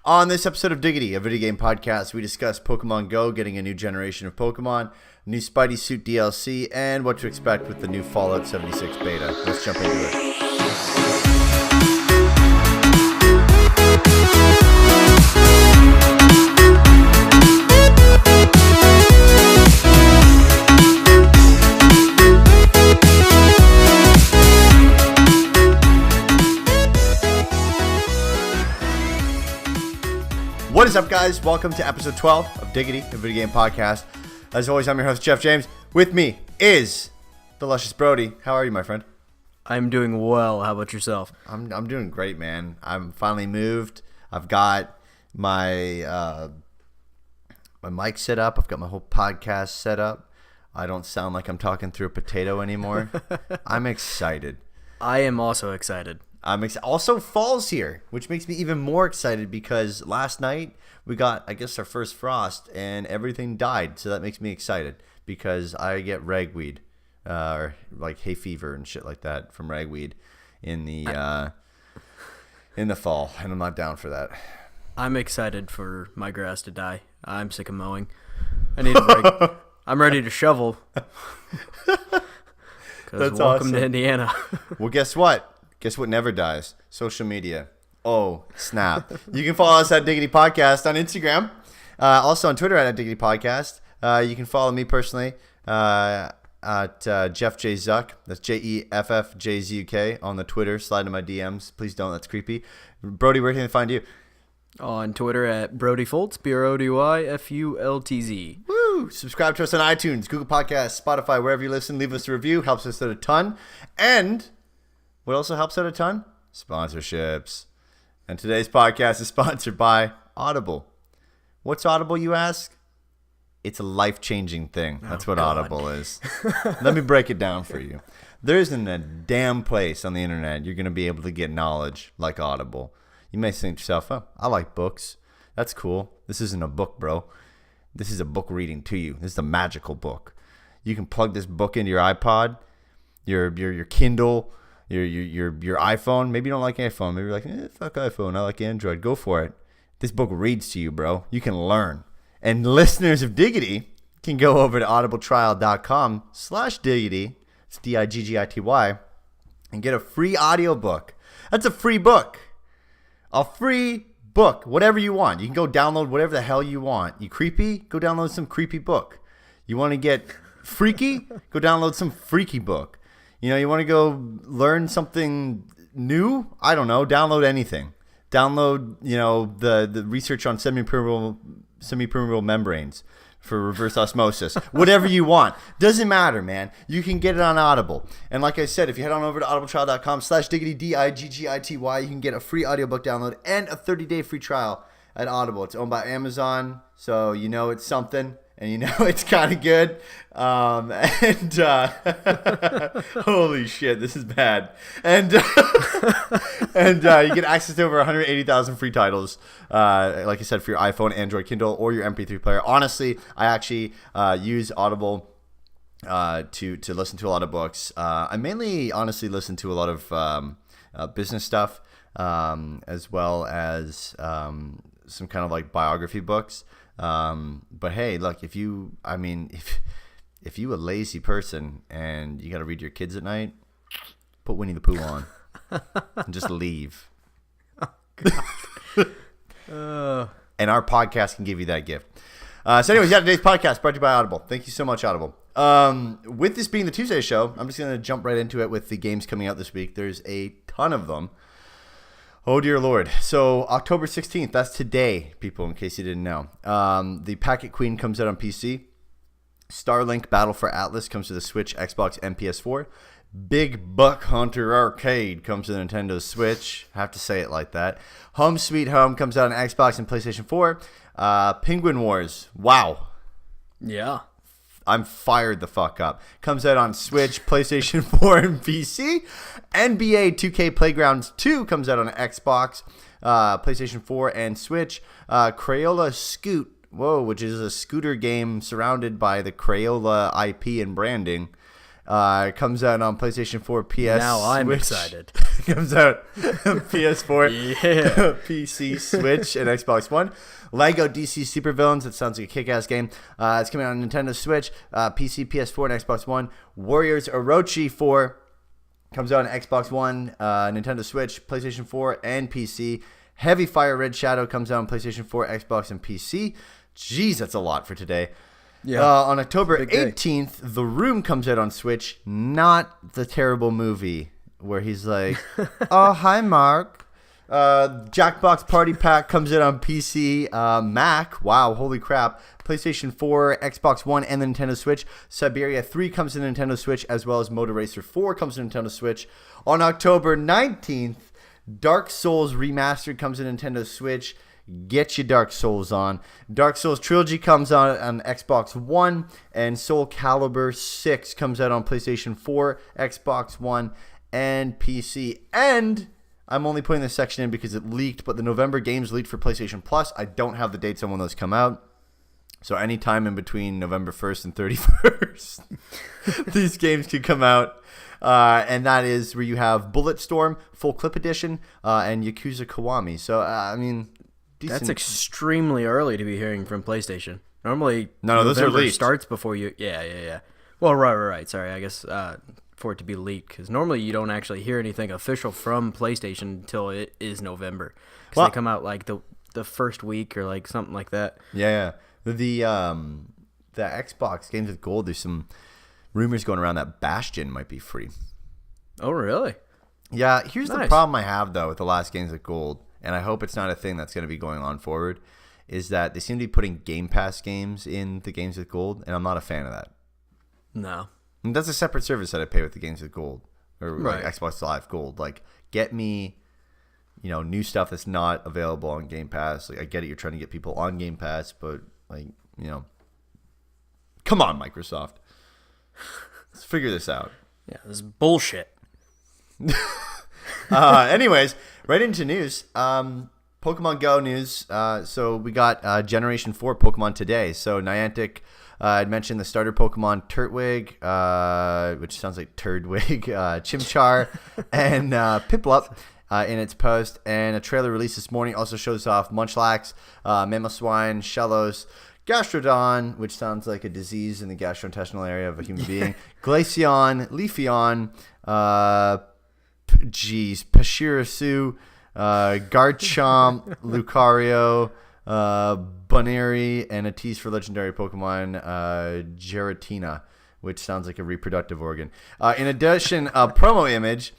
On this episode of Diggity, a video game podcast, we discuss Pokemon Go getting a new generation of Pokemon, new Spidey Suit DLC, and what to expect with the new Fallout 76 beta. Let's jump into it. What is up, guys? Welcome to episode 12 of Diggity, a video game podcast. As always, I'm your host, Jeff James. With me is the luscious Brody. How are you, my friend? I'm doing well. How about yourself? I'm doing great, man. I'm finally moved. I've got my my mic set up. I've got my whole podcast set up. I don't sound like I'm talking through a potato anymore. I'm excited. I am also excited. Also, fall's here, which makes me even more excited because last night we got, I guess, our first frost and everything died. So that makes me excited because I get ragweed, or like hay fever and shit like that from ragweed in the fall, and I'm not down for that. I'm excited for my grass to die. I'm sick of mowing. I need a break. I'm ready to shovel. That's welcome awesome. To Indiana. Well, guess what? Guess what never dies? Social media. Oh, snap. You can follow us at Diggity Podcast on Instagram. Also on Twitter at Diggity Podcast. You can follow me personally at Jeff J. Zuck. That's JEFFJZUK on the Twitter. Slide into my DMs. Please don't. That's creepy. Brody, where can they find you? On Twitter at Brody Fultz, BRODYFULTZ. Woo! Subscribe to us on iTunes, Google Podcasts, Spotify, wherever you listen. Leave us a review. Helps us out a ton. And what also helps out a ton? Sponsorships. And today's podcast is sponsored by Audible. What's Audible, you ask? It's a life-changing thing. That's what God. Audible is. Let me break it down for you. There isn't a damn place on the internet you're going to be able to get knowledge like Audible. You may think to yourself, oh, I like books. That's cool. This isn't a book, bro. This is a book reading to you. This is a magical book. You can plug this book into your iPod, your Kindle, your iPhone. Maybe you don't like iPhone. Maybe you're like, fuck iPhone. I like Android. Go for it. This book reads to you, bro. You can learn. And listeners of Diggity can go over to audibletrial.com/Diggity. It's Diggity, and get a free audiobook. That's a free book. A free book. Whatever you want. You can go download whatever the hell you want. You creepy? Go download some creepy book. You want to get freaky? Go download some freaky book. You know, you want to go learn something new? I don't know. Download anything. Download, the research on semi-permeable membranes for reverse osmosis. Whatever you want. Doesn't matter, man. You can get it on Audible. And like I said, if you head on over to audibletrial.com/Diggity, Diggity, you can get a free audiobook download and a 30-day free trial at Audible. It's owned by Amazon, so you know it's something. And you know it's kind of good. Holy shit, this is bad. And you get access to over 180,000 free titles, like I said, for your iPhone, Android, Kindle, or your MP3 player. Honestly, I actually use Audible to listen to a lot of books. I mainly, honestly, listen to a lot of business stuff, as well as some kind of like biography books. But hey, look, if you a lazy person and you got to read your kids at night, put Winnie the Pooh on and just leave. And our podcast can give you that gift. So anyways, today's podcast brought to you by Audible. Thank you so much, Audible. With this being the Tuesday show, I'm just going to jump right into it with the games coming out this week. There's a ton of them. Oh, dear Lord. So, October 16th, that's today, people, in case you didn't know. The Packet Queen comes out on PC. Starlink Battle for Atlas comes to the Switch, Xbox, and PS4. Big Buck Hunter Arcade comes to the Nintendo Switch. I have to say it like that. Home Sweet Home comes out on Xbox and PlayStation 4. Penguin Wars. Wow. Yeah. I'm fired the fuck up. Comes out on Switch, PlayStation 4, and PC. NBA 2K Playgrounds 2 comes out on Xbox, PlayStation 4, and Switch. Crayola Scoot, which is a scooter game surrounded by the Crayola IP and branding, comes out on PlayStation 4, PS, Now I'm Switch, excited. comes out PS4, Yeah. PC, Switch, and Xbox One. Lego DC Supervillains. That sounds like a kick-ass game. It's coming out on Nintendo Switch, PC, PS4, and Xbox One. Warriors Orochi 4 comes out on Xbox One, Nintendo Switch, PlayStation 4, and PC. Heavy Fire Red Shadow comes out on PlayStation 4, Xbox, and PC. Jeez, that's a lot for today. Yeah. On October 18th, The Room comes out on Switch. Not the terrible movie where he's like, oh, hi, Mark. Jackbox Party Pack comes out on PC. Mac, wow, holy crap. PlayStation 4, Xbox One, and the Nintendo Switch. Siberia 3 comes to Nintendo Switch, as well as Motor Racer 4 comes to Nintendo Switch. On October 19th, Dark Souls Remastered comes to Nintendo Switch. Get your Dark Souls on. Dark Souls Trilogy comes out on Xbox One, and Soul Calibur 6 comes out on PlayStation 4, Xbox One, and PC. And I'm only putting this section in because it leaked, but the November games leaked for PlayStation Plus. I don't have the dates on when those come out. So anytime in between November 1st and 31st, these games could come out. And that is where you have Bulletstorm, Full Clip Edition, and Yakuza Kiwami. So, I mean, decent. That's extremely early to be hearing from PlayStation. Normally, No, those are November leaked. starts before you. Yeah. Well, right. Sorry, I guess for it to be leaked, because normally you don't actually hear anything official from PlayStation until it is November. Because they come out like the first week or like something like that. Yeah. The Xbox games with gold, there's some rumors going around that Bastion might be free. Oh, really? Yeah, here's the Nice. problem I have, though, with the last games with gold, and I hope it's not a thing that's going to be going on forward, is that they seem to be putting Game Pass games in the games with gold, and I'm not a fan of that. No. And that's a separate service that I pay with the games with gold, or like Right. Xbox Live Gold. Like, get me, new stuff that's not available on Game Pass. Like, I get it, you're trying to get people on Game Pass, but come on, Microsoft. Let's figure this out. Yeah, this is bullshit. Anyways, right into news. Pokemon Go news. So we got Generation 4 Pokemon today. So Niantic had mentioned the starter Pokemon Turtwig, which sounds like Turdwig, Chimchar, and Piplup in its post. And a trailer released this morning also shows off Munchlax, Mamoswine, Shellos, Gastrodon, which sounds like a disease in the gastrointestinal area of a human being, Glaceon, Leafeon, Pachirisu, Garchomp, Lucario, Bunary, and a tease for legendary Pokemon, Giratina, which sounds like a reproductive organ. In addition, a promo image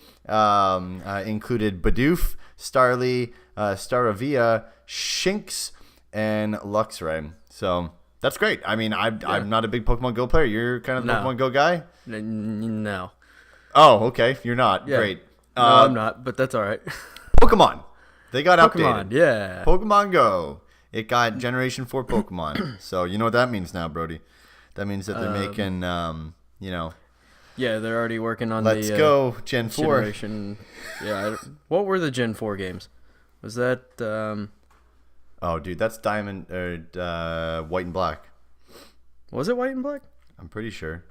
included Bidoof, Starly, Staravia, Shinx, and Luxray. So that's great. I mean, I'm not a big Pokemon Go player. You're kind of the No. Pokemon Go guy? No. Oh, okay. You're not. Yeah. Great. No, I'm not, but that's all right. Pokemon. They got Pokemon, updated. yeah. Pokemon Go. It got Generation 4 Pokemon. So you know what that means now, Brody. That means that they're making, Yeah, they're already working on let's the go Gen 4. generation. Yeah, what were the Gen 4 games? Was that Oh, dude, that's Diamond or White and Black. was it White and Black? I'm pretty sure.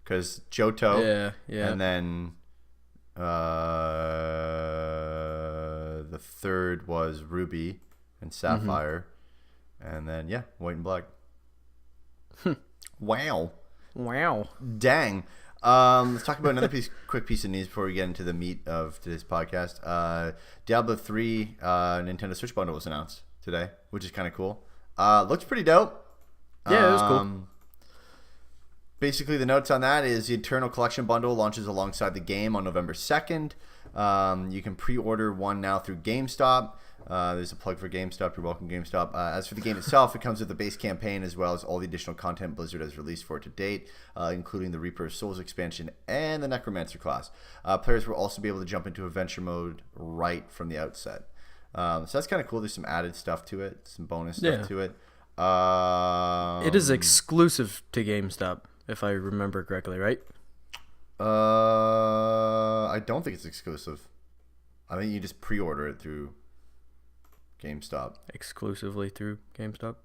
Because Johto. Yeah. And then the third was Ruby and Sapphire. And then, White and Black. Wow. Wow. Dang. Let's talk about another quick piece of news before we get into the meat of today's podcast. Diablo 3 Nintendo Switch bundle was announced today, which is kind of cool. Looks pretty dope. Yeah, it was cool. Basically, the notes on that is the Eternal Collection bundle launches alongside the game on November 2nd. You can pre-order one now through GameStop. There's a plug for GameStop. You're welcome, GameStop. As for the game itself, it comes with the base campaign as well as all the additional content Blizzard has released for it to date, including the Reaper of Souls expansion and the Necromancer class. Players will also be able to jump into adventure mode right from the outset. So that's kind of cool. There's some added stuff to it, some bonus stuff to it. It is exclusive to GameStop, if I remember correctly, right? I don't think it's exclusive. I think you just pre-order it through GameStop. Exclusively through GameStop.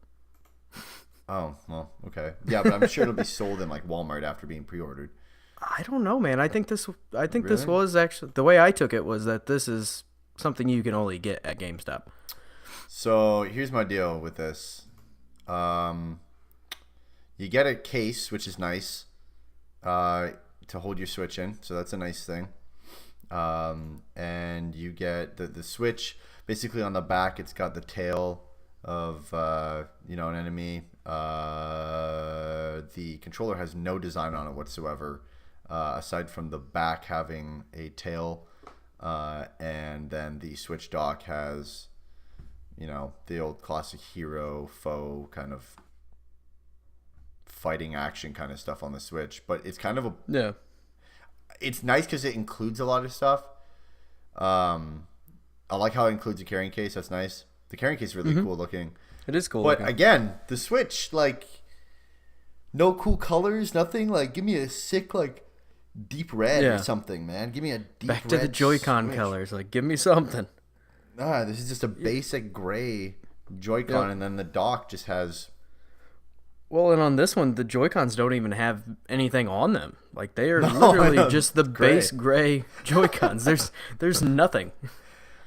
Oh, well, okay. Yeah, but I'm sure it'll be sold in like Walmart after being pre-ordered. I don't know, man. I think this Really? was actually the way I took it was that this is something you can only get at GameStop. So here's my deal with this. You get a case, which is nice, to hold your Switch in. So that's a nice thing. And you get the Switch. Basically, on the back, it's got the tail of an enemy. The controller has no design on it whatsoever, aside from the back having a tail. And then the Switch dock has, the old classic hero foe kind of fighting action kind of stuff on the Switch. But it's kind of it's nice because it includes a lot of stuff. I like how it includes a carrying case. That's nice. The carrying case is really cool looking. It is cool. But looking. again, the Switch, like, no cool colors, nothing. Like, give me a sick, like, deep red or something, man. Give me a deep Back to red the Joy-Con Switch. colors. Like, give me something. This is just a basic gray Joy-Con, and then the dock just has... Well, and on this one, the Joy-Cons don't even have anything on them. Like, they are literally just the base gray Joy-Cons. There's nothing.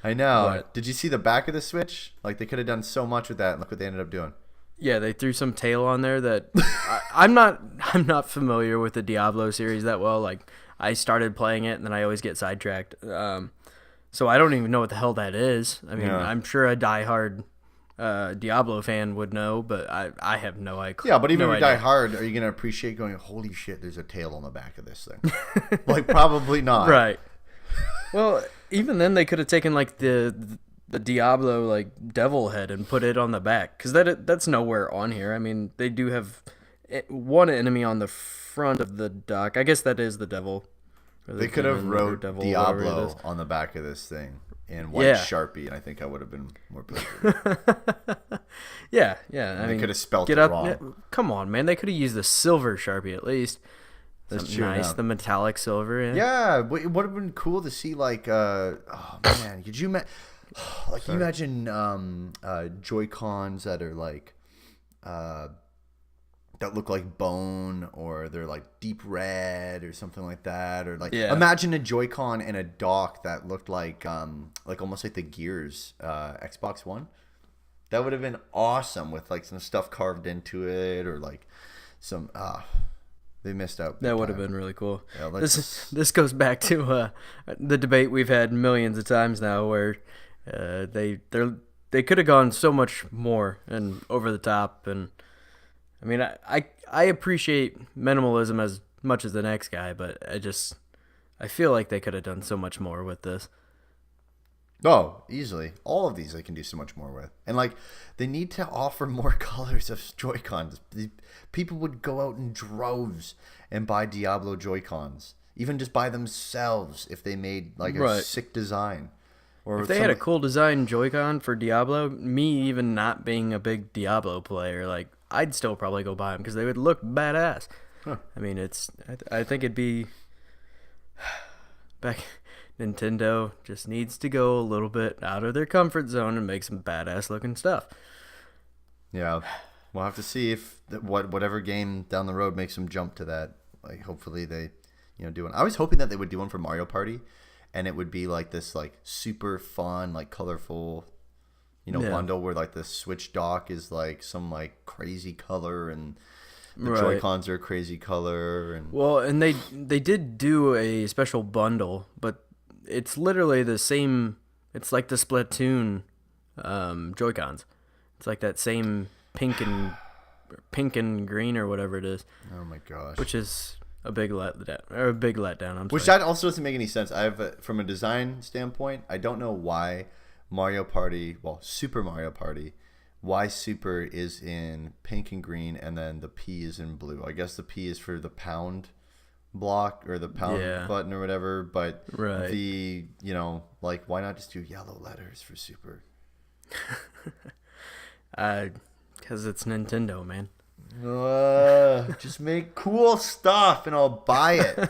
I know. But, did you see the back of the Switch? Like, they could have done so much with that, and look what they ended up doing. Yeah, they threw some tail on there that I'm not familiar with the Diablo series that well. Like, I started playing it, and then I always get sidetracked. So I don't even know what the hell that is. I mean, I'm sure a diehard Diablo fan would know, but I have no idea. Yeah, but even if you die hard, are you going to appreciate going, holy shit, there's a tail on the back of this thing? Like, probably not. Right. Well, even then, they could have taken, like, the Diablo, like, devil head and put it on the back, because that's nowhere on here. I mean, they do have one enemy on the front of the dock. I guess that is the devil. They could have wrote Diablo on the back of this thing in white Sharpie, and I think I would have been more pleased. Yeah. I mean, they could have spelled it wrong. Come on, man. They could have used the silver Sharpie at least. That's nice, enough. the metallic silver. Yeah, but it would have been cool to see, like, oh man, could you you imagine Joy-Cons that are like that look like bone, or they're like deep red or something like that, or like imagine a Joy-Con and a dock that looked like almost like the Gears Xbox One. That would have been awesome with like some stuff carved into it, or like some they missed out. That would have been really cool. Yeah, this goes back to the debate we've had millions of times now, where they could have gone so much more and over the top. And I mean, I appreciate minimalism as much as the next guy, but I feel like they could have done so much more with this. Oh, easily. All of these they can do so much more with. And, like, they need to offer more colors of Joy-Cons. People would go out in droves and buy Diablo Joy-Cons, even just by themselves, if they made, like, a sick design. Or if they had a cool design Joy-Con for Diablo, me even not being a big Diablo player, like, I'd still probably go buy them because they would look badass. Huh. I mean, I think it'd be... Nintendo just needs to go a little bit out of their comfort zone and make some badass looking stuff. Yeah, we'll have to see if whatever game down the road makes them jump to that. Like, hopefully they, do one. I was hoping that they would do one for Mario Party, and it would be like this, like, super fun, like, colorful, bundle where, like, the Switch dock is like some, like, crazy color, and the Joy-Cons are a crazy color. And well, and they did do a special bundle, but it's literally the same. It's like the Splatoon Joy-Cons. It's like that same pink and green or whatever it is. Oh my gosh! Which is a big letdown. Which that also doesn't make any sense. From a design standpoint, I don't know why Super Mario Party, why Super is in pink and green, and then the P is in blue. I guess the P is for the pound block or the pound button or whatever, but the why not just do yellow letters for Super? Because it's Nintendo, man. Just make cool stuff and I'll buy it.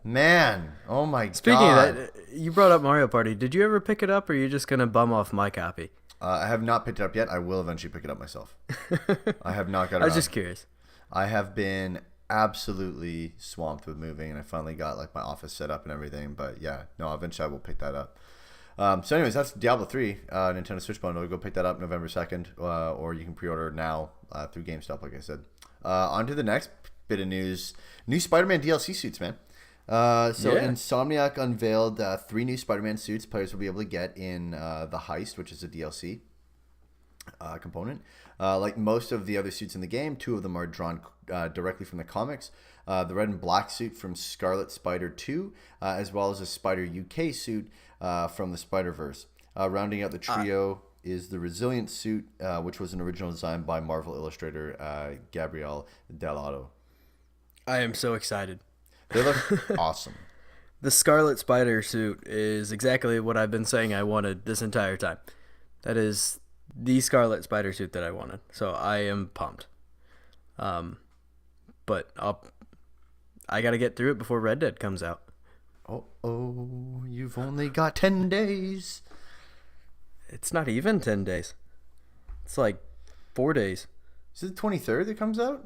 Man, oh my god. Speaking of that, you brought up Mario Party. Did you ever pick it up, or are you just gonna bum off my copy? I have not picked it up yet. I will eventually pick it up myself. I have not got it. I was just curious. I have been absolutely swamped with moving, and I finally got like my office set up and everything. But yeah, no, eventually I will pick that up. So anyways, that's Diablo 3 Nintendo Switch bundle. Go pick that up November 2nd, or you can pre-order now through GameStop, like I said. On to the next bit of news. New Spider-Man DLC suits, man. Insomniac unveiled 3 new Spider-Man suits players will be able to get in The Heist, which is a DLC component. Like most of the other suits in the game, 2 of them are drawn directly from the comics. The red and black suit from Scarlet Spider 2, as well as a Spider UK suit from the Spider-Verse. Rounding out the trio is the Resilient suit, which was an original design by Marvel illustrator Gabriel Dell'Otto. I am so excited. They look awesome. The Scarlet Spider suit is exactly what I've been saying I wanted this entire time. That is the Scarlet Spider suit that I wanted. So I am pumped. But I got to get through it before Red Dead comes out. Oh, you've only got 10 days. It's not even 10 days. It's like 4 days. Is it the 23rd that comes out?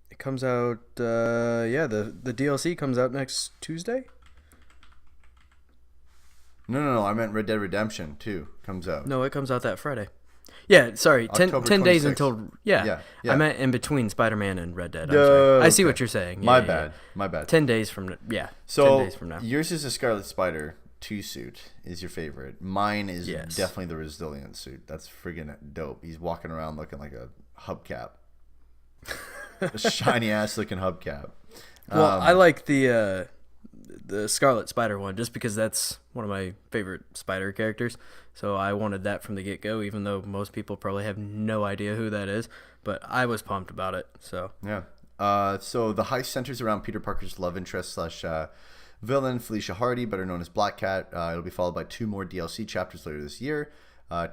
It comes out, the DLC comes out next Tuesday? No. I meant Red Dead Redemption 2 comes out. No, it comes out that Friday. Yeah, sorry, 10 days until... Yeah. I meant in between Spider-Man and Red Dead. I see what you're saying. My bad. 10 days from... Yeah, so 10 days from now. Yours is a Scarlet Spider 2 suit is your favorite. Mine is definitely the Resilient suit. That's friggin' dope. He's walking around looking like a hubcap. A shiny-ass looking hubcap. Well, I like the Scarlet Spider one just because that's one of my favorite Spider characters. So I wanted that from the get-go, even though most people probably have no idea who that is. But I was pumped about it. So yeah. So the heist centers around Peter Parker's love interest / villain, Felicia Hardy, better known as Black Cat. It'll be followed by 2 more DLC chapters later this year.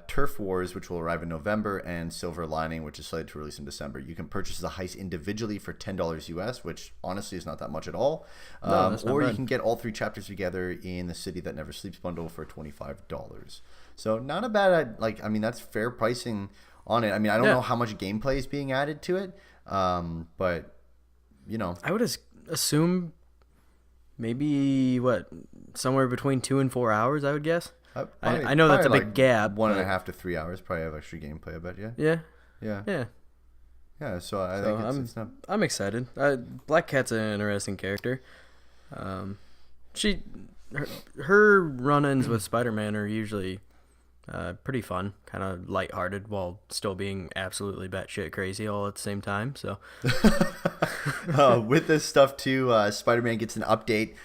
Turf Wars, which will arrive in November, and Silver Lining, which is slated to release in December. You can purchase the heist individually for $10 US, which honestly is not that much at all. Or you can get all 3 chapters together in the City That Never Sleeps bundle for $25. So not a bad, that's fair pricing on it. I mean, I don't know how much gameplay is being added to it, but, you know. I would assume maybe, somewhere between 2 and 4 hours, I would guess. I know that's a big gap. 1.5 to 3 hours. Probably have extra gameplay, I bet. Yeah. So I think it's not. I'm excited. Black Cat's an interesting character. Her run-ins with Spider-Man are usually pretty fun, kind of lighthearted while still being absolutely batshit crazy all at the same time. So with this stuff too, Spider-Man gets an update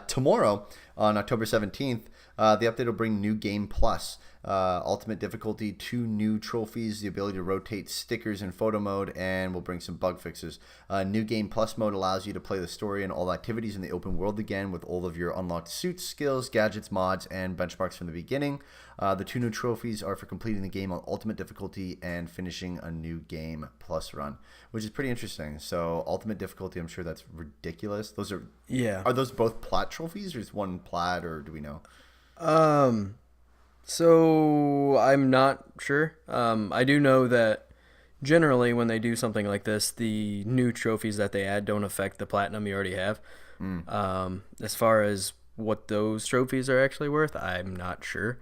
tomorrow on October 17th. The update will bring New Game Plus, Ultimate Difficulty, 2 new trophies, the ability to rotate stickers in photo mode, and will bring some bug fixes. New Game Plus mode allows you to play the story and all activities in the open world again with all of your unlocked suits, skills, gadgets, mods, and benchmarks from the beginning. The 2 new trophies are for completing the game on Ultimate Difficulty and finishing a New Game Plus run, which is pretty interesting. So Ultimate Difficulty, I'm sure that's ridiculous. Those are those both plat trophies, or is one plat, or do we know? So I'm not sure. I do know that generally when they do something like this, the new trophies that they add don't affect the platinum you already have. As far as what those trophies are actually worth, I'm not sure.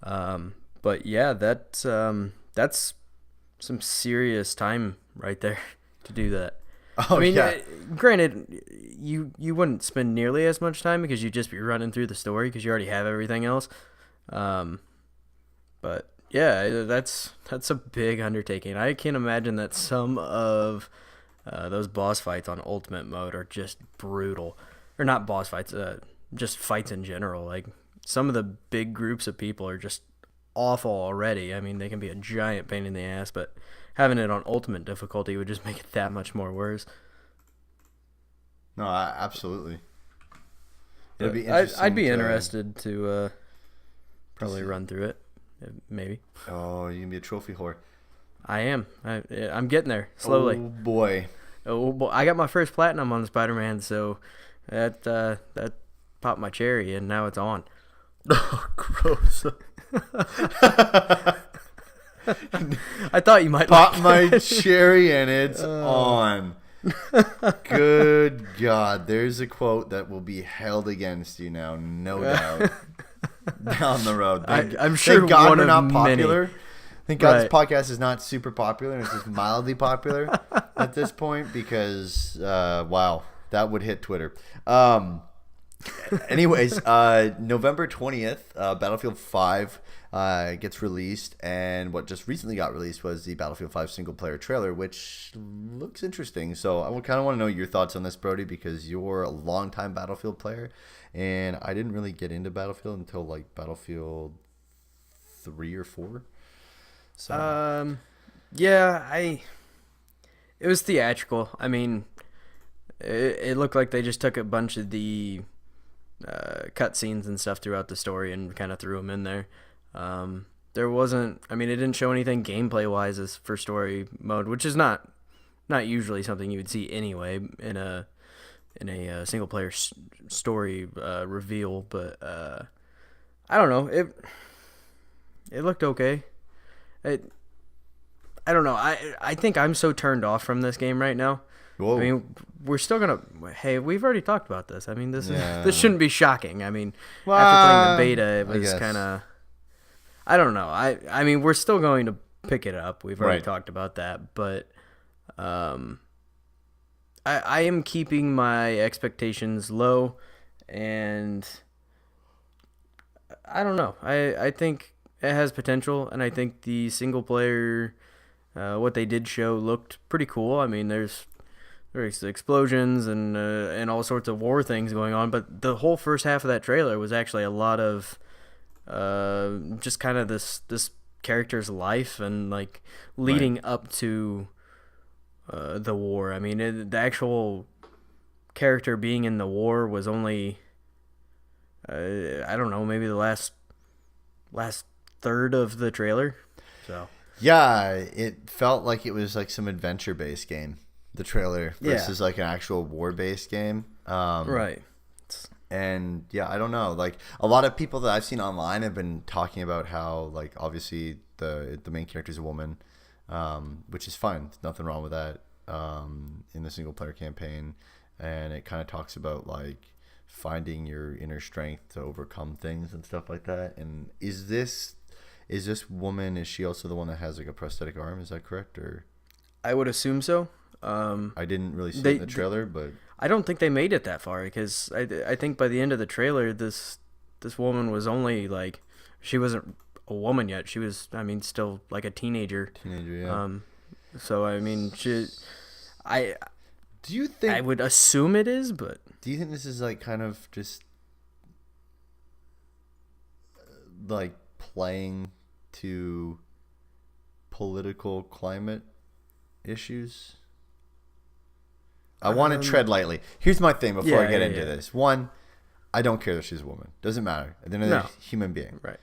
But yeah, that's some serious time right there to do that. Oh, I mean, granted, you wouldn't spend nearly as much time because you'd just be running through the story because you already have everything else. But yeah, that's a big undertaking. I can't imagine that some of those boss fights on Ultimate mode are just brutal, or not boss fights, just fights in general. Like some of the big groups of people are just awful already. I mean, they can be a giant pain in the ass, but having it on Ultimate difficulty would just make it that much more worse. No, absolutely. It'd be I'd be interested to probably run through it, maybe. Oh, you can be a trophy whore. I am. I'm getting there slowly. Oh boy. I got my first platinum on Spider-Man, so that popped my cherry, and now it's on. Oh, gross. I thought you might pop my cherry and it's on. Good God. There's a quote that will be held against you now, no doubt, down the road. I'm sure thank God one we're of not popular. many. Thank God Right. this podcast is not super popular and it's just mildly popular at this point because, wow, that would hit Twitter. Anyways, November 20th, Battlefield 5 gets released, and what just recently got released was the Battlefield 5 single-player trailer, which looks interesting. So I kind of want to know your thoughts on this, Brody, because you're a longtime Battlefield player, and I didn't really get into Battlefield until like Battlefield 3 or 4. So. Yeah, it was theatrical. I mean, it looked like they just took a bunch of the cutscenes and stuff throughout the story and kind of threw them in there. There wasn't. I mean, it didn't show anything gameplay wise as for story mode, which is not usually something you would see anyway in a single player story reveal. But I don't know. It looked okay. I don't know. I think I'm so turned off from this game right now. Whoa. I mean, we're still gonna. Hey, we've already talked about this. I mean, this shouldn't be shocking. I mean, after playing the beta, it was kind of. I don't know. I mean, we're still going to pick it up. We've already talked about that, but I am keeping my expectations low, and I don't know. I think it has potential, and I think the single player, what they did show looked pretty cool. I mean, there's explosions and all sorts of war things going on, but the whole first half of that trailer was actually a lot of just kind of this character's life and like leading up to the war. I mean, the actual character being in the war was only I don't know, maybe the last third of the trailer. So yeah, it felt like it was like some adventure based game. The trailer versus like an actual war based game. Right. And yeah, I don't know. Like a lot of people that I've seen online have been talking about how like obviously the main character is a woman, which is fine. There's nothing wrong with that in the single player campaign, and it kind of talks about like finding your inner strength to overcome things and stuff like that. And is this woman? Is she also the one that has like a prosthetic arm? Is that correct? Or I would assume so. I didn't really see it in the trailer, but I don't think they made it that far because I think by the end of the trailer, this woman was only like, she wasn't a woman yet. She was, I mean, still like a teenager. Yeah. So I mean, do you think I would assume it is, but do you think this is like kind of just like playing to political climate issues? I want to tread lightly. Here's my thing before I get into this. One, I don't care that she's a woman. Doesn't matter. At the end of the day, human being. Right.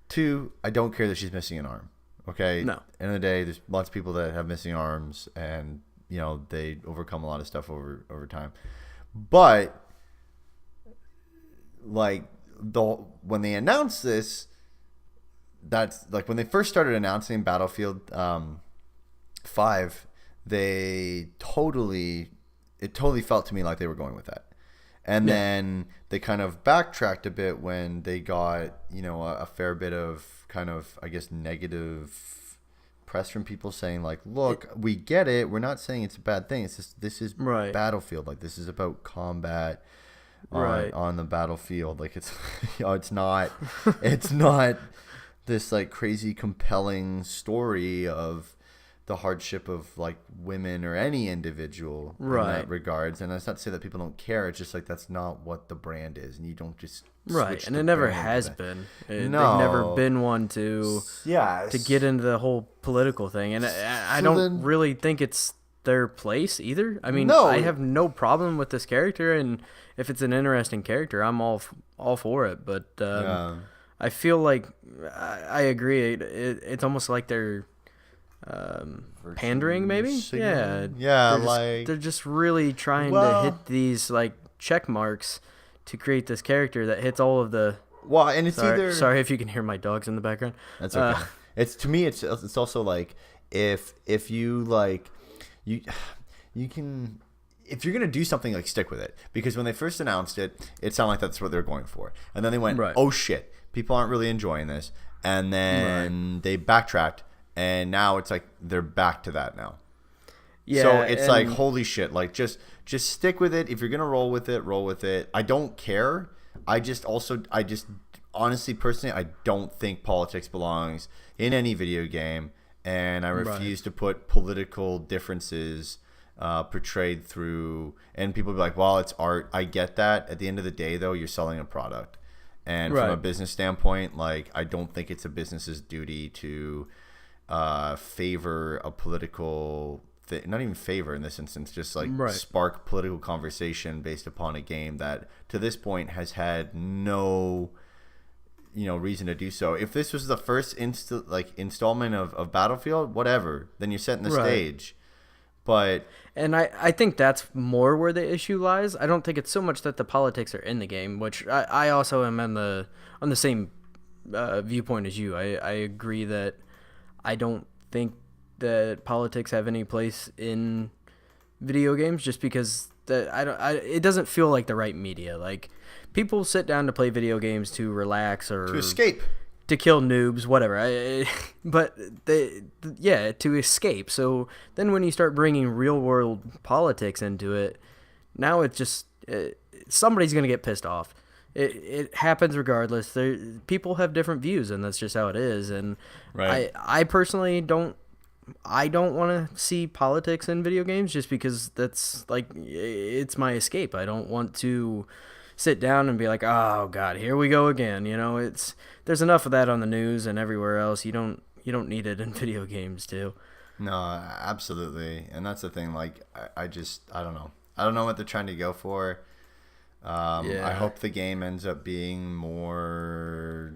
Two, I don't care that she's missing an arm. Okay? No. At the end of the day, there's lots of people that have missing arms and, you know, they overcome a lot of stuff over time. But, like, when they announced this, that's, like, when they first started announcing Battlefield 5, it totally felt to me like they were going with that. And then they kind of backtracked a bit when they got, you know, a fair bit of kind of, I guess, negative press from people saying like, look, we get it. We're not saying it's a bad thing. It's just, this is Battlefield. Like, this is about combat on the battlefield. Like, it's, you know, it's not this like crazy compelling story of the hardship of like women or any individual in that regards. And that's not to say that people don't care. It's just like that's not what the brand is, and you don't just switch and it never has been. They've never been one to get into the whole political thing, and I don't really think it's their place either. I mean, I have no problem with this character, and if it's an interesting character, I'm all for it. But I feel like I agree. It's almost like they're pandering, maybe. They're just really trying to hit these like check marks to create this character that hits all of the and it's sorry if you can hear my dogs in the background. That's okay. It's, to me, it's also like if you like you can if you're gonna do something, like, stick with it, because when they first announced it, it sounded like that's what they're going for, and then they went, Right. oh shit, people aren't really enjoying this, and then they backtracked, and now it's like they're back to that now. Yeah, So it's like, holy shit, like, just stick with it. If you're gonna roll with it, roll with it. I don't care. I just honestly, personally, I don't think politics belongs in any video game, and I refuse to put political differences portrayed through. And people be like, well, it's art. I get that. At the end of the day, though, you're selling a product, and from a business standpoint, like, I don't think it's a business's duty to favor a political. Not even favor in this instance, just like spark political conversation based upon a game that to this point has had no, reason to do so. If this was the first installment of Battlefield, whatever, then you're setting the stage. But I think that's more where the issue lies. I don't think it's so much that the politics are in the game, which I also am on the same viewpoint as you. I agree that I don't think that politics have any place in video games, just because it doesn't feel like the right media. Like, people sit down to play video games to relax or to escape, to kill noobs, whatever. To escape. So then when you start bringing real world politics into it, now it's just somebody's gonna get pissed off. It happens regardless. People have different views, and that's just how it is. And I personally don't want to see politics in video games, just because that's like, it's my escape. I don't want to sit down and be like, oh god, here we go again. There's enough of that on the news and everywhere else. You don't need it in video games too. No, absolutely. And that's the thing. Like, I don't know. I don't know what they're trying to go for. I hope the game ends up being more,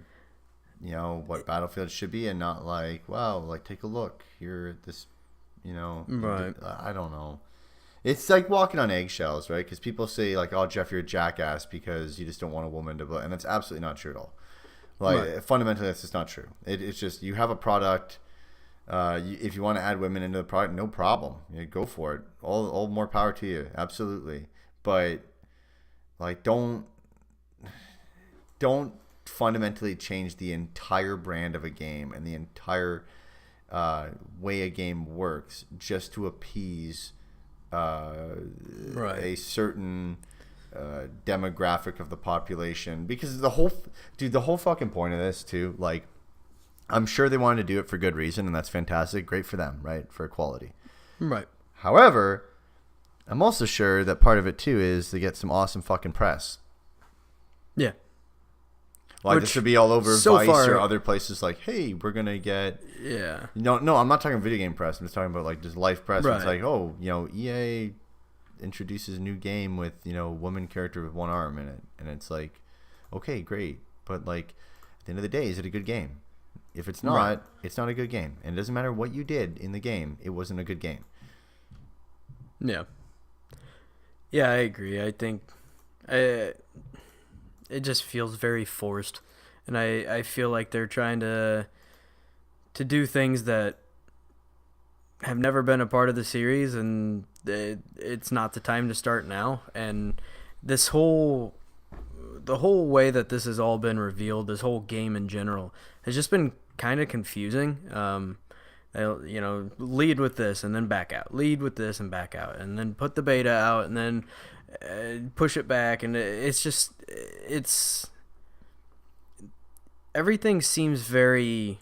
what Battlefield should be, and not like, wow, like, take a look here at this, I don't know. It's like walking on eggshells, right? Because people say, like, oh, Jeff, you're a jackass because you just don't want a woman to play. And that's absolutely not true at all. Like, fundamentally, that's just not true. It's just, you have a product. If you want to add women into the product, no problem. Go for it. All more power to you. Absolutely. But, like, don't fundamentally change the entire brand of a game and the entire way a game works just to appease a certain demographic of the population. Because the whole fucking point of this too, like, I'm sure they wanted to do it for good reason, and that's fantastic, great for them, right, for equality, right. However, I'm also sure that part of it too is to get some awesome fucking press. Yeah. Like, this should be all over Vice or other places, like, hey, we're going to get... Yeah. No, I'm not talking video game press. I'm just talking about, like, just life press. Right. It's like, oh, EA introduces a new game with, woman character with one arm in it. And it's like, okay, great. But, like, at the end of the day, is it a good game? If it's not, it's not a good game. And it doesn't matter what you did in the game. It wasn't a good game. Yeah. Yeah, I agree. I think... it just feels very forced, and I feel like they're trying to do things that have never been a part of the series, and it's not the time to start now. And the whole way that this has all been revealed, this whole game in general, has just been kind of confusing. They'll, lead with this and then back out, lead with this and back out, and then put the beta out and then push it back, and it's everything seems very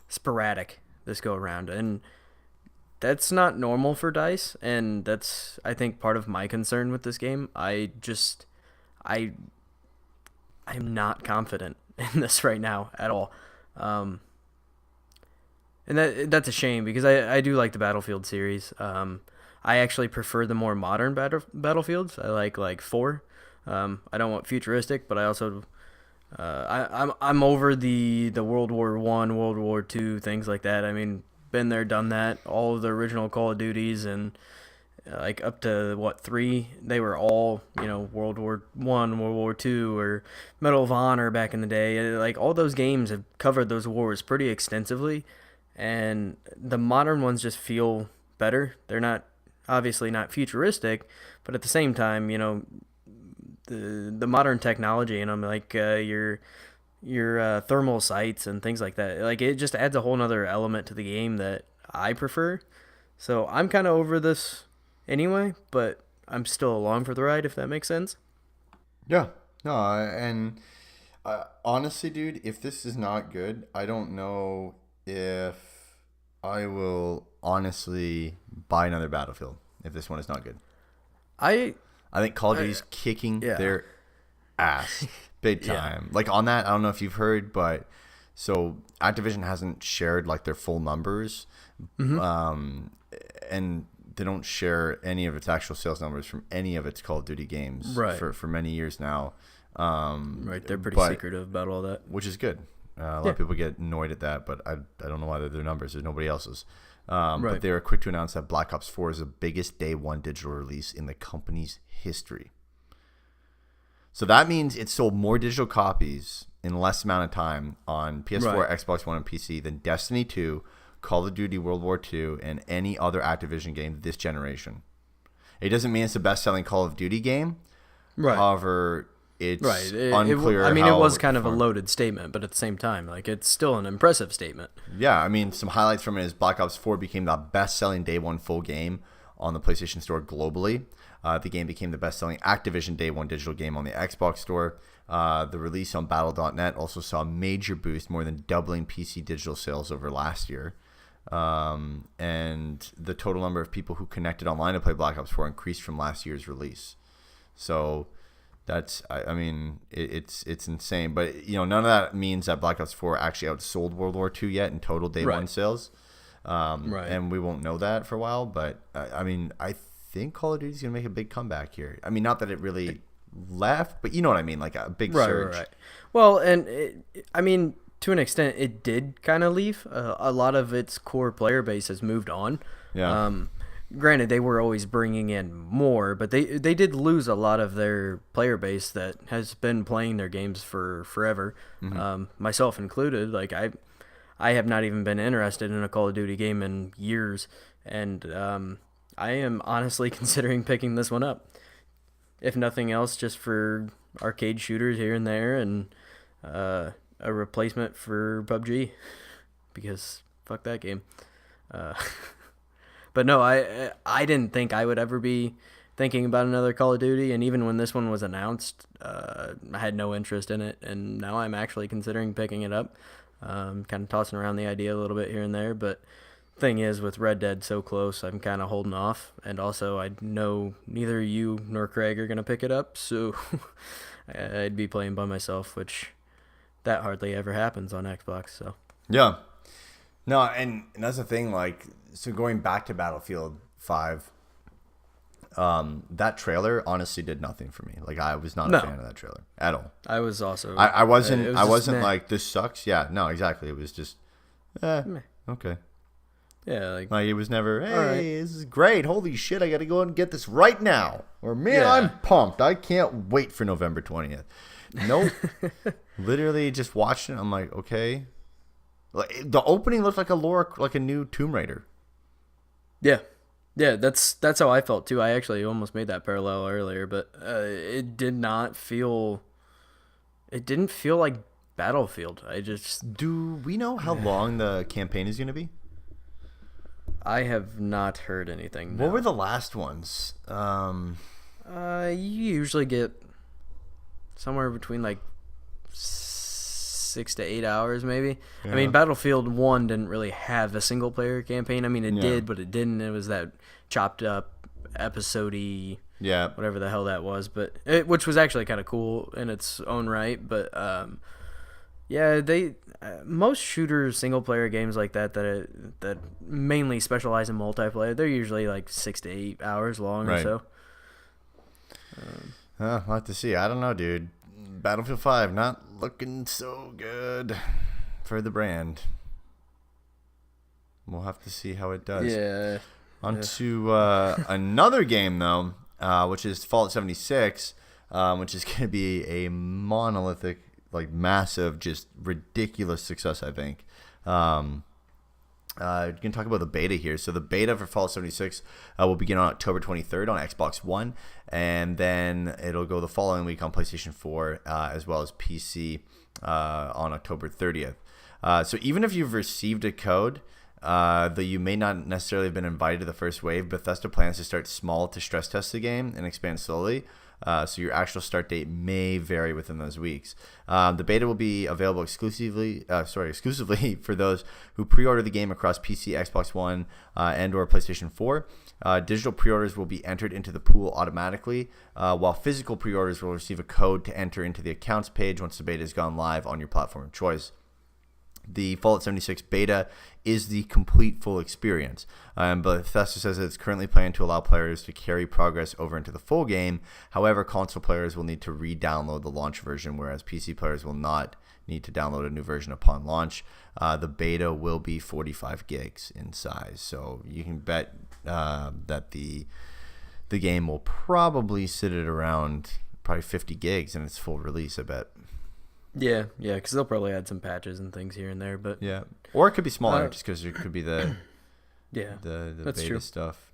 sporadic this go around, and that's not normal for DICE, and that's, I think, part of my concern with this game. I'm not confident in this right now at all, and that's a shame, because I do like the Battlefield series. I actually prefer the more modern Battlefields. I like 4. I don't want futuristic, but I also I'm over the World War I, World War II, things like that. I mean, been there, done that. All of the original Call of Duties, and like up to 3, they were all, World War I, World War II, or Medal of Honor back in the day. Like, all those games have covered those wars pretty extensively, and the modern ones just feel better. They're not obviously not futuristic, but at the same time, the modern technology in them, like your thermal sights and things like that, like it just adds a whole nother element to the game that I prefer. So I'm kind of over this anyway, but I'm still along for the ride, if that makes sense. Yeah. No, and honestly, dude, if this is not good, I don't know if I will honestly buy another Battlefield if this one is not good. I I think Call of Duty's kicking their ass big time. Like on that, I don't know if you've heard, but so Activision hasn't shared like their full numbers, and they don't share any of its actual sales numbers from any of its Call of Duty games for many years now. They're pretty secretive about all that, which is good. A lot of people get annoyed at that, but I don't know why they're their numbers. There's nobody else's. But they were quick to announce that Black Ops 4 is the biggest day one digital release in the company's history. So that means it sold more digital copies in less amount of time on PS4, Xbox One, and PC than Destiny 2, Call of Duty World War II, and any other Activision game this generation. It doesn't mean it's the best-selling Call of Duty game. Right. However, it's unclear. It was kind of a loaded statement, but at the same time, like it's still an impressive statement. Yeah, I mean, some highlights from it is Black Ops 4 became the best-selling day one full game on the PlayStation Store globally. The game became the best-selling Activision day one digital game on the Xbox Store. The release on Battle.net also saw a major boost, more than doubling PC digital sales over last year. And the total number of people who connected online to play Black Ops 4 increased from last year's release. So that's, it's insane. But, none of that means that Black Ops 4 actually outsold World War II yet in total day one sales. And we won't know that for a while. But, I think Call of Duty is going to make a big comeback here. I mean, not that it really left, but you know what I mean, like a big surge. Right. Well, and to an extent, it did kind of leave. A lot of its core player base has moved on. Yeah. Granted, they were always bringing in more, but they did lose a lot of their player base that has been playing their games for forever, myself included. Like I have not even been interested in a Call of Duty game in years, and I am honestly considering picking this one up. If nothing else, just for arcade shooters here and there, and a replacement for PUBG, because fuck that game. But no, I didn't think I would ever be thinking about another Call of Duty, and even when this one was announced, I had no interest in it, and now I'm actually considering picking it up. Kind of tossing around the idea a little bit here and there, but thing is, with Red Dead so close, I'm kind of holding off, and also I know neither you nor Craig are going to pick it up, so I'd be playing by myself, which that hardly ever happens on Xbox. So yeah, no, and that's the thing, like, so going back to Battlefield 5, that trailer honestly did nothing for me. Like, I was not a fan of that trailer at all. I was also I wasn't like, this sucks. Yeah, no, exactly. It was just okay. Yeah, like it was never, hey, this is great. Holy shit, I got to go and get this right now. Or, man, I'm pumped. I can't wait for November 20th. Nope. Literally just watched it. I'm like, okay. Like, the opening looked like a new Tomb Raider. Yeah. Yeah, that's how I felt too. I actually almost made that parallel earlier, but it didn't feel like Battlefield. Do we know how long the campaign is going to be? I have not heard anything. No. What were the last ones? You usually get somewhere between like 6 to 8 hours, maybe. Yeah. Battlefield 1 didn't really have a single player campaign. It did, but it didn't. It was that chopped up episode-y, whatever the hell that was, which was actually kind of cool in its own right. But most shooter single player games like that mainly specialize in multiplayer, they're usually like 6 to 8 hours long or so. I'll have to see. I don't know, dude. Battlefield 5 not looking so good for the brand. We'll have to see how it does. Yeah. On to another game, though, which is Fallout 76, which is going to be a monolithic, like massive, just ridiculous success, I think. You can talk about the beta here. So the beta for Fallout 76 will begin on October 23rd on Xbox One, and then it'll go the following week on PlayStation 4 as well as PC on October 30th. So even if you've received a code, though you may not necessarily have been invited to the first wave, Bethesda plans to start small to stress test the game and expand slowly. So your actual start date may vary within those weeks. The beta will be available exclusively for those who pre-order the game across PC, Xbox One, and/or PlayStation 4. Digital pre-orders will be entered into the pool automatically, while physical pre-orders will receive a code to enter into the accounts page once the beta has gone live on your platform of choice. The Fallout 76 beta is the complete full experience, but Bethesda says that it's currently planning to allow players to carry progress over into the full game. However, console players will need to re-download the launch version, whereas PC players will not need to download a new version upon launch. The beta will be 45 gigs in size, so you can bet that the game will probably sit at around 50 gigs in its full release, I bet. Yeah, because they'll probably add some patches and things here and there, but yeah, or it could be smaller, just because it could be the the that's beta true. stuff.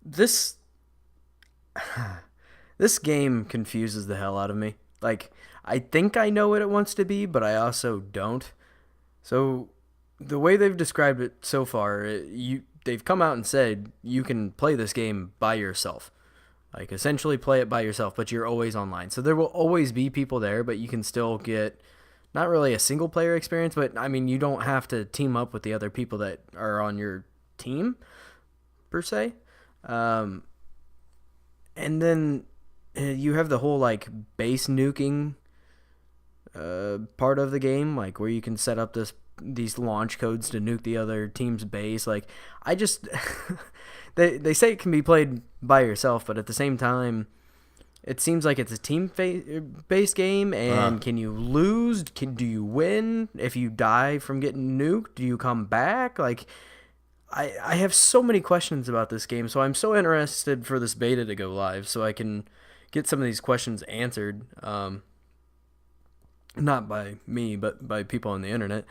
This game confuses the hell out of me. Like, I think I know what it wants to be, but I also don't. So the way they've described it so far, they've come out and said you can play this game by yourself. Like, essentially play it by yourself, but you're always online. So there will always be people there, but you can still get not really a single-player experience, but, I mean, you don't have to team up with the other people that are on your team, per se. And then you have the whole, like, base nuking part of the game, like, where you can set up these launch codes to nuke the other team's base. Like, I just... They say it can be played by yourself, but at the same time, it seems like it's a team-based game, and can you lose? Do you win? If you die from getting nuked, do you come back? Like, I have so many questions about this game, so I'm so interested for this beta to go live so I can get some of these questions answered. Not by me, but by people on the internet.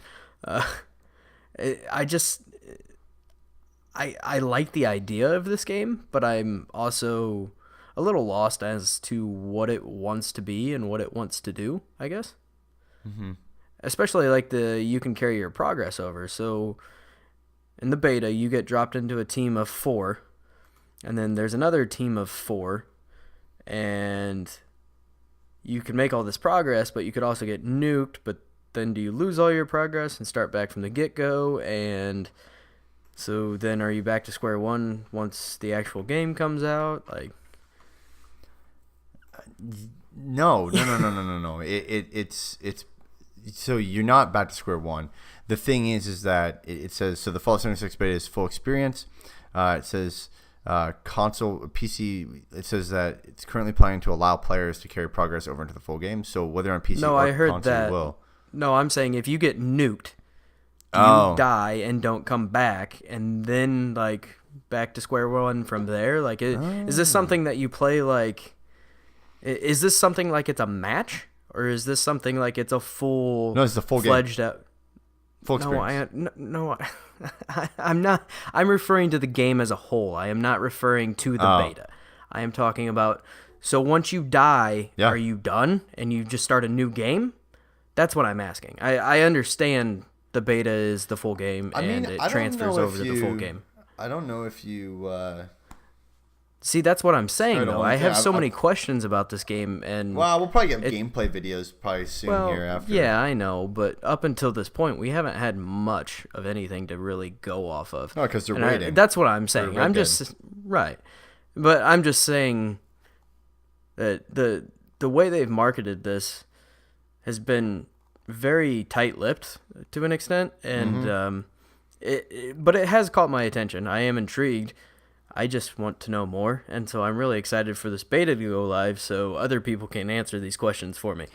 I like the idea of this game, but I'm also a little lost as to what it wants to be and what it wants to do, I guess. Mm-hmm. Especially like you can carry your progress over. So in the beta, you get dropped into a team of 4, and then there's another team of 4, and you can make all this progress, but you could also get nuked, but then do you lose all your progress and start back from the get-go? And so then are you back to square one once the actual game comes out? Like, No. It's so you're not back to square one. The thing is that it says, so the Fallout 76 beta is full experience. It says console, PC, it says that it's currently planning to allow players to carry progress over into the full game. So whether on PC or I heard console, that. you will. No, I'm saying if you get nuked, you die and don't come back, and then, like, back to square one from there? Like, is this something that you play, like... Is this something like it's a match? Or is this something like it's a full... No, it's a full fledged game. Out... Full experience. I'm not... I'm referring to the game as a whole. I am not referring to the beta. I am talking about... So once you die, are you done? And you just start a new game? That's what I'm asking. I understand... The beta is the full game, and it transfers over to the full game. I don't know if you... See, that's what I'm saying, though. I have so many questions about this game, and... Well, we'll probably get gameplay videos probably soon here after. Yeah, I know, but up until this point, we haven't had much of anything to really go off of. No, because they're waiting. That's what I'm saying. I'm just... Right. But I'm just saying that the way they've marketed this has been... very tight-lipped to an extent, and but it has caught my attention. I am intrigued. I just want to know more, and so I'm really excited for this beta to go live so other people can answer these questions for me.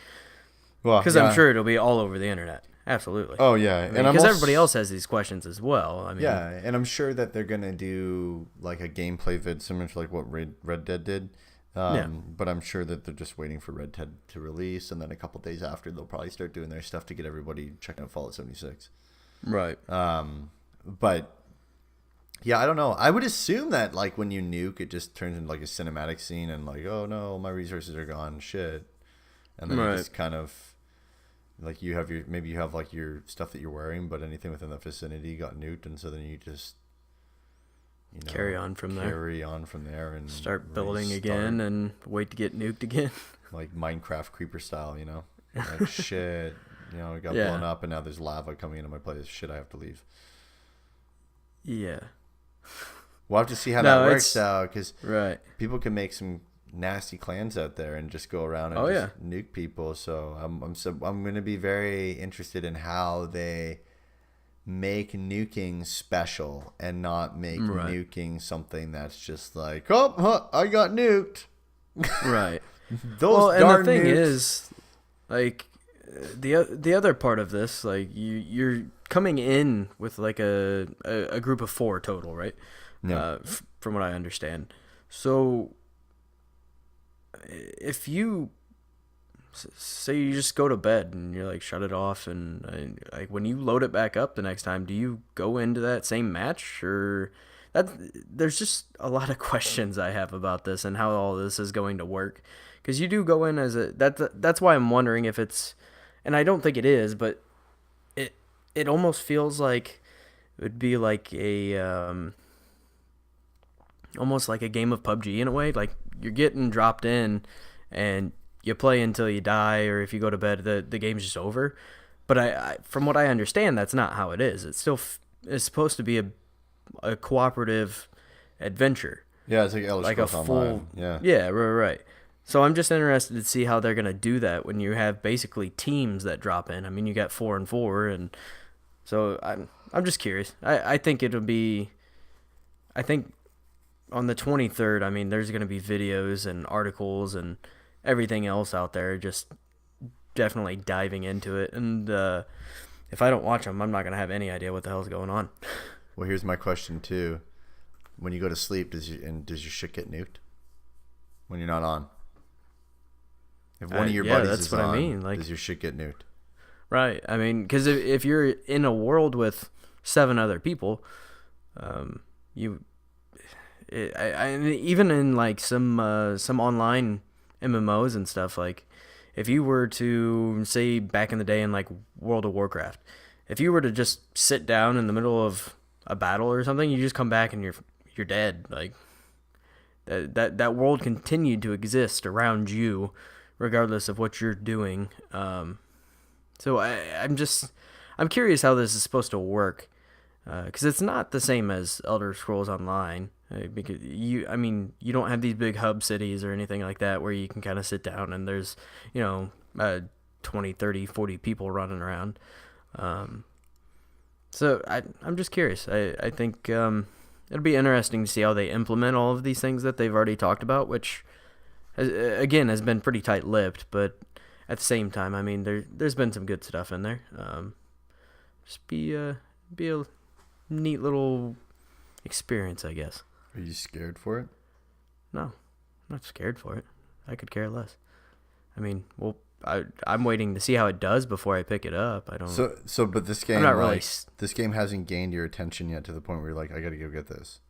Well, because I'm sure it'll be all over the internet. Absolutely. Oh yeah, because everybody else has these questions as well. I mean, yeah, and I'm sure that they're gonna do like a gameplay vid similar to like what Red Dead did. But I'm sure that they're just waiting for Red Dead to release, and then a couple days after, they'll probably start doing their stuff to get everybody checking out Fallout 76. Right. But yeah, I don't know. I would assume that like when you nuke, it just turns into like a cinematic scene and like, oh no, my resources are gone, shit. And then it just kind of like you have like your stuff that you're wearing, but anything within the vicinity got nuked, and so then you just carry on from there and start building again and wait to get nuked again. Like Minecraft creeper style, like shit, it got blown up and now there's lava coming into my place. Shit, I have to leave. Yeah. We'll have to see how that works out, because people can make some nasty clans out there and just go around and nuke people. So I'm going to be very interested in how they make nuking special and not make nuking something that's just like, oh, I got nuked. Right. Those and the thing nukes. is, like, the other part of this, like, you're coming in with like a group of 4 total, right? Yeah. From what I understand. So if you say you just go to bed and you're like shut it off, and like when you load it back up the next time, do you go into that same match? Or there's just a lot of questions I have about this and how all this is going to work, because you do go in as that's why I'm wondering if it's, and I don't think it is, but it almost feels like it would be like almost like a game of PUBG in a way. Like you're getting dropped in and you play until you die, or if you go to bed, the game's just over. But I from what I understand, that's not how it is. It's still it's supposed to be a cooperative adventure. Yeah, it's like Elder Scrolls Online. Yeah, right. So I'm just interested to see how they're gonna do that when you have basically teams that drop in. I mean, you got 4 and 4, and so I'm just curious. I think it'll be. I think on the 23rd, I mean, there's gonna be videos and articles and everything else out there, just definitely diving into it. And if I don't watch them, I'm not gonna have any idea what the hell's going on. Well, here's my question too: when you go to sleep, does your shit get nuked when you're not on? If one of your buddies that's is what on, I mean. Like, does your shit get nuked? Right. I mean, because if you're in a world with 7 other people, even in like some online MMOs and stuff, like if you were to say back in the day in like World of Warcraft, if you were to just sit down in the middle of a battle or something, you just come back and you're dead. Like that world continued to exist around you, regardless of what you're doing. So I'm curious how this is supposed to work, because it's not the same as Elder Scrolls Online. Because you don't have these big hub cities or anything like that where you can kind of sit down and there's 20, 30, 40 people running around. So I'm just curious. I think it'll be interesting to see how they implement all of these things that they've already talked about, which has been pretty tight-lipped, but at the same time, I mean, there's been some good stuff in there. Just be a neat little experience, I guess. Are you scared for it? No, I'm not scared for it. I could care less. I mean, well, I'm waiting to see how it does before I pick it up. I don't. But this game, I'm not really. This game hasn't gained your attention yet to the point where you're like, I got to go get this.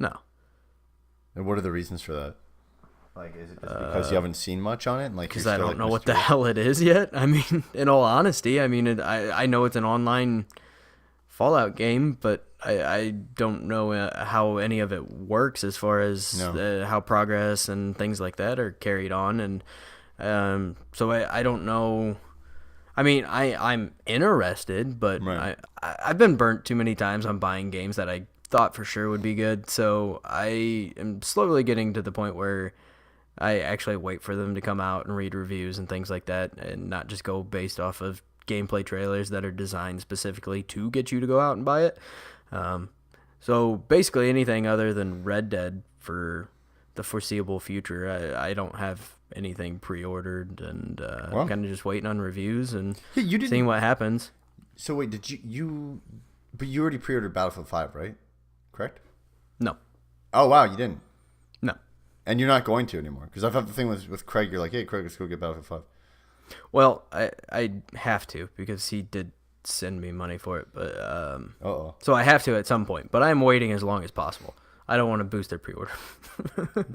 No. And what are the reasons for that? Like, is it just because you haven't seen much on it? Like, because I don't know what the hell it is yet. I mean, in all honesty, I mean, I know it's an online Fallout game, but I don't know how any of it works as far as how progress and things like that are carried on, and so I don't know. I mean, I'm interested, but right. I've been burnt too many times on buying games that I thought for sure would be good, so I am slowly getting to the point where I actually wait for them to come out and read reviews and things like that, and not just go based off of gameplay trailers that are designed specifically to get you to go out and buy it. So basically anything other than Red Dead for the foreseeable future, I don't have anything pre-ordered, and I'm kind of just waiting on reviews and seeing what happens. So wait, did you but you already pre-ordered Battlefield 5, right? Correct? No. Oh, wow, you didn't? No. And you're not going to anymore? Because I've had the thing with Craig, you're like, hey, Craig, let's go get Battlefield 5. Well, I have to, because he did send me money for it, but Uh-oh. so I have to at some point. But I'm waiting as long as possible. I don't want to boost their pre-order.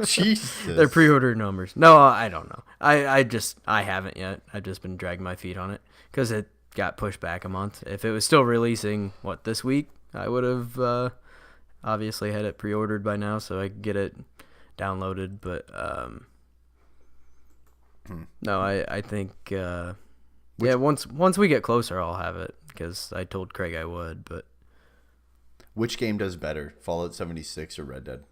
Jesus. Their pre-order numbers. No, I don't know. I haven't yet. I've just been dragging my feet on it because it got pushed back a month. If it was still releasing this week, I would have obviously had it pre-ordered by now, so I could get it downloaded. But no, I think once we get closer, I'll have it because I told Craig I would. But which game does better, Fallout 76 or Red Dead?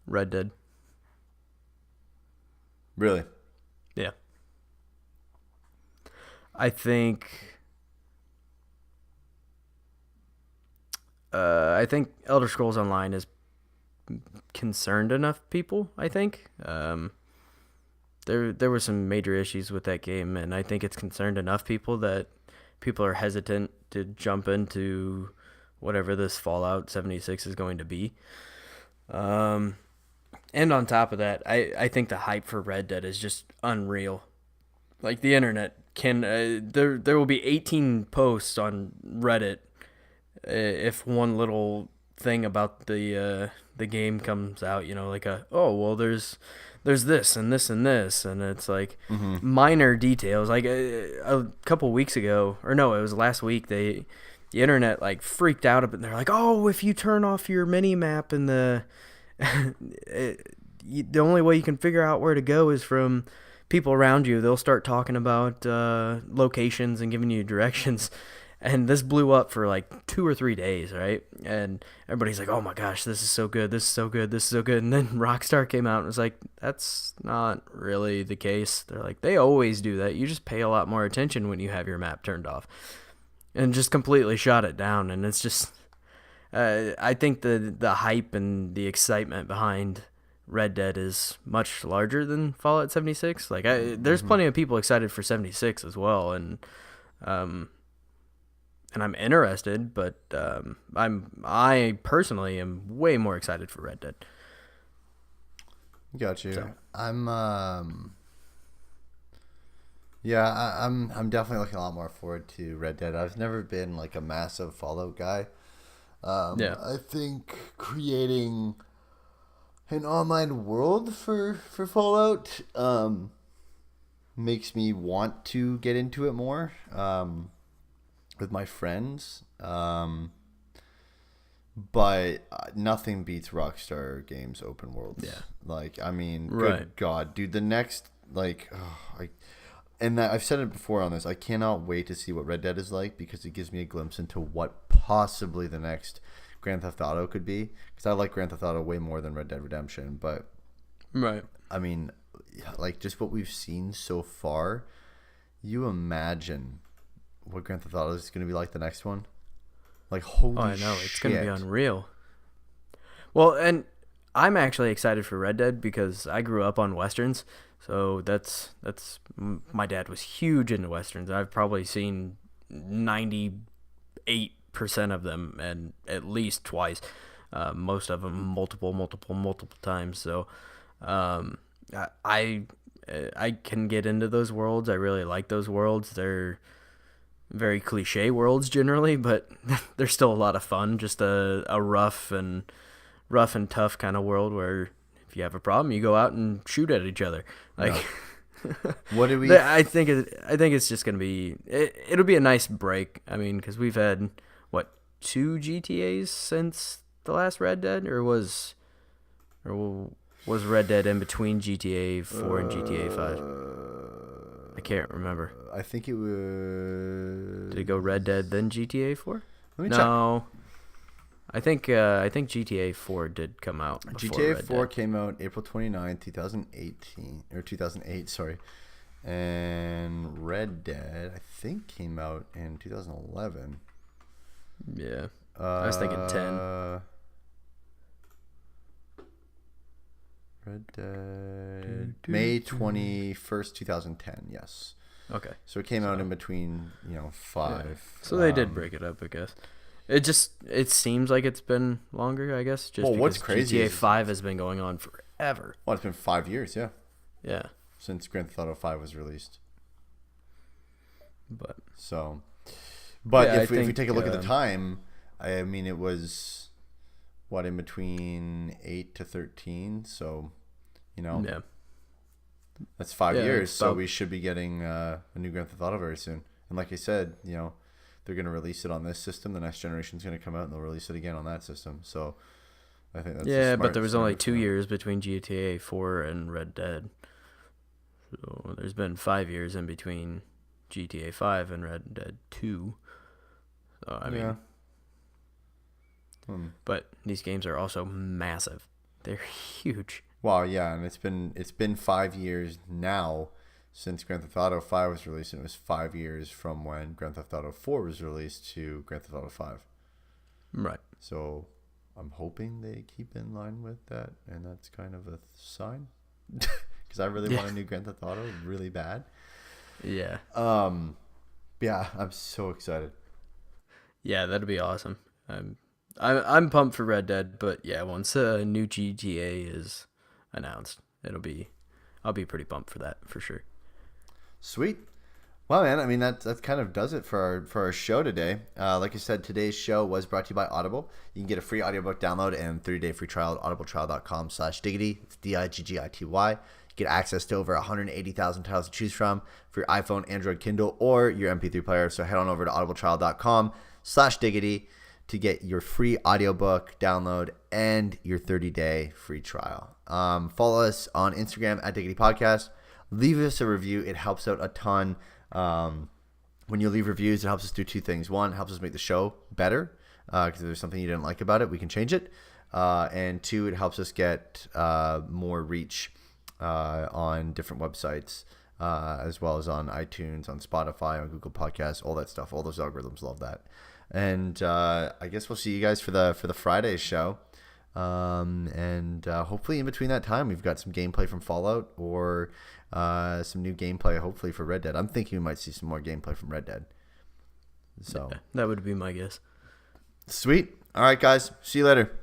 Red Dead. Really? Yeah. I think Elder Scrolls Online is concerned enough people, I think. There were some major issues with that game, and I think it's concerned enough people that people are hesitant to jump into whatever this Fallout 76 is going to be. And on top of that, I think the hype for Red Dead is just unreal. Like, the internet can there will be 18 posts on Reddit if one little thing about the game comes out, like there's this and this and this, and it's like minor details. Like a couple weeks ago, or no, it was last week, the internet like freaked out a bit, and they're like, oh, if you turn off your mini map and the only way you can figure out where to go is from people around you. They'll start talking about locations and giving you directions. And this blew up for like 2 or 3 days, right? And everybody's like, oh my gosh, this is so good, this is so good, this is so good. And then Rockstar came out and was like, that's not really the case. They're like, they always do that. You just pay a lot more attention when you have your map turned off. And just completely shot it down. And it's just, I think the hype and the excitement behind Red Dead is much larger than Fallout 76. Like, there's plenty of people excited for 76 as well. And I'm interested, but I personally am way more excited for Red Dead. Got you. So. I'm definitely looking a lot more forward to Red Dead. I've never been like a massive Fallout guy. I think creating an online world for Fallout makes me want to get into it more. With my friends, but nothing beats Rockstar Games open worlds. Yeah, like, I mean, right. Good God, dude, the next, like, I've said it before on this, I cannot wait to see what Red Dead is like, because it gives me a glimpse into what possibly the next Grand Theft Auto could be, because I like Grand Theft Auto way more than Red Dead Redemption, but right. I mean, like, just what we've seen so far, you imagine what Grand Theft Auto is going to be like the next one. Like, holy shit. Oh, I know. It's going to be unreal. Well, and I'm actually excited for Red Dead because I grew up on Westerns. So that's my dad was huge into Westerns. I've probably seen 98% of them, and at least twice. Most of them multiple times. So I can get into those worlds. I really like those worlds. They're very cliche worlds generally, but they're still a lot of fun. Just a rough and tough kind of world where if you have a problem, you go out and shoot at each other. Like, no. What do we? I think it's just gonna be. It'll be a nice break. I mean, because we've had 2 GTAs since the last Red Dead, or was Red Dead in between GTA 4 and GTA 5? I can't remember. I think it was. Did it go Red Dead then GTA 4? Let me no. Check. I think GTA 4 did come out. GTA Red 4 Dead. Came out April 29, 2018 or 2008. Sorry, and Red Dead I think came out in 2011. Yeah, I was thinking 10. Red Dead May 21st, 2010. Yes. Okay. So it came out in between, 5. Yeah. So they did break it up, I guess. It seems like it's been longer, I guess. Just because what's crazy GTA is 5 has been going on forever. Well, it's been 5 years, yeah. Yeah. Since Grand Theft Auto 5 was released. But So, but Yeah, if we take a look at the um, time, I mean, it was what, in between 8 to 13. So, yeah, that's 5 years. So about we should be getting a new Grand Theft Auto very soon. And like I said, they're going to release it on this system. The next generation's going to come out and they'll release it again on that system. So I think that's but there was smart only move 2 years between GTA 4 and Red Dead. So there's been 5 years in between GTA 5 and Red Dead 2. So I mean, but these games are also massive. They're huge. Wow, yeah, and it's been 5 years now since Grand Theft Auto 5 was released, and it was 5 years from when Grand Theft Auto 4 was released to Grand Theft Auto 5. Right. So I'm hoping they keep in line with that, and that's kind of a sign. Because I really want a new Grand Theft Auto really bad. Yeah. Yeah, I'm so excited. Yeah, that'd be awesome. I'm pumped for Red Dead, but yeah, once a new GTA is announced, I'll be pretty pumped for that for sure. Sweet. Well, man, I mean, that kind of does it for our show today. Like I said, today's show was brought to you by Audible. You can get a free audiobook download and 30-day free trial at audibletrial.com/diggity. It's Diggity. You get access to over 180,000 titles to choose from for your iPhone, Android, Kindle, or your MP3 player. So head on over to audibletrial.com/diggity to get your free audiobook download and your 30-day free trial. Follow us on Instagram at Diggity Podcast. Leave us a review. It helps out a ton. When you leave reviews, it helps us do two things. One, it helps us make the show better, because if there's something you didn't like about it, we can change it. And two, it helps us get more reach on different websites, as well as on iTunes, on Spotify, on Google Podcasts, all that stuff. All those algorithms love that. And I guess we'll see you guys for the Friday show. And hopefully in between that time, we've got some gameplay from Fallout or some new gameplay, hopefully, for Red Dead. I'm thinking we might see some more gameplay from Red Dead. So Yeah, that would be my guess. Sweet. All right, guys. See you later.